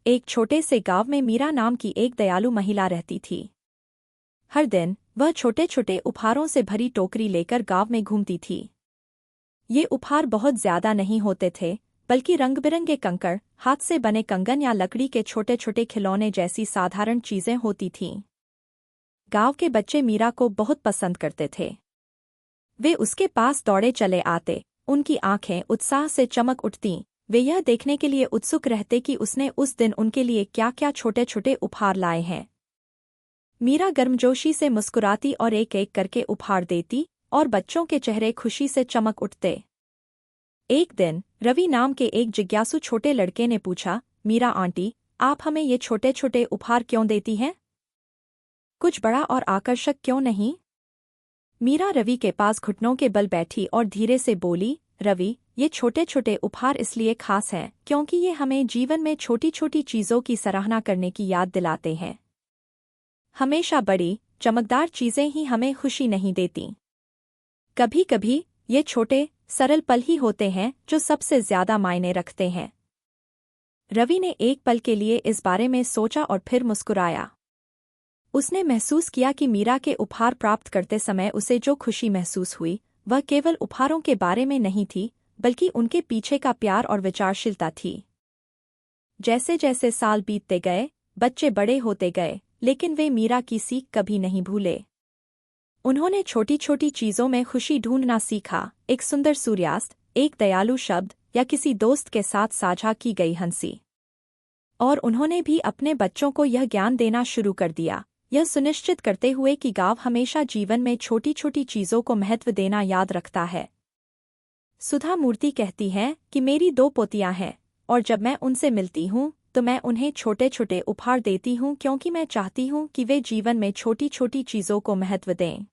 एक छोटे से गांव में मीरा नाम की एक दयालु महिला रहती थी। हर दिन वह छोटे छोटे उपहारों से भरी टोकरी लेकर गांव में घूमती थी। ये उपहार बहुत ज्यादा नहीं होते थे, बल्कि रंग-बिरंगे कंकड़, हाथ से बने कंगन या लकड़ी के छोटे छोटे खिलौने जैसी साधारण चीजें होती थीं। गांव के बच्चे मीरा को बहुत पसंद करते थे। वे उसके पास दौड़े चले आते, उनकी आंखें उत्साह से चमक उठतीं। वे यह देखने के लिए उत्सुक रहते कि उसने उस दिन उनके लिए क्या क्या छोटे छोटे उपहार लाए हैं। मीरा गर्मजोशी से मुस्कुराती और एक एक करके उपहार देती, और बच्चों के चेहरे खुशी से चमक उठते। एक दिन रवि नाम के एक जिज्ञासु छोटे लड़के ने पूछा, मीरा आंटी, आप हमें ये छोटे छोटे उपहार क्यों देती हैं? कुछ बड़ा और आकर्षक क्यों नहीं? मीरा रवि के पास घुटनों के बल बैठी और धीरे से बोली, रवि, ये छोटे छोटे उपहार इसलिए खास हैं क्योंकि ये हमें जीवन में छोटी छोटी चीज़ों की सराहना करने की याद दिलाते हैं। हमेशा बड़ी, चमकदार चीज़ें ही हमें खुशी नहीं देती। कभी कभी ये छोटे, सरल पल ही होते हैं जो सबसे ज्यादा मायने रखते हैं। रवि ने एक पल के लिए इस बारे में सोचा और फिर मुस्कुराया। उसने महसूस किया कि मीरा के उपहार प्राप्त करते समय उसे जो खुशी महसूस हुई, वह केवल उपहारों के बारे में नहीं थी, बल्कि उनके पीछे का प्यार और विचारशीलता थी। जैसे जैसे साल बीतते गए, बच्चे बड़े होते गए, लेकिन वे मीरा की सीख कभी नहीं भूले। उन्होंने छोटी छोटी चीज़ों में खुशी ढूंढना सीखा, एक सुंदर सूर्यास्त, एक दयालु शब्द, या किसी दोस्त के साथ साझा की गई हंसी। और उन्होंने भी अपने बच्चों को यह ज्ञान देना शुरू कर दिया, यह सुनिश्चित करते हुए कि गांव हमेशा जीवन में छोटी छोटी चीज़ों को महत्व देना याद रखता है। सुधा मूर्ति कहती हैं कि मेरी 2 पोतियां हैं, और जब मैं उनसे मिलती हूँ तो मैं उन्हें छोटे छोटे उपहार देती हूँ क्योंकि मैं चाहती हूँ कि वे जीवन में छोटी छोटी चीज़ों को महत्व दें।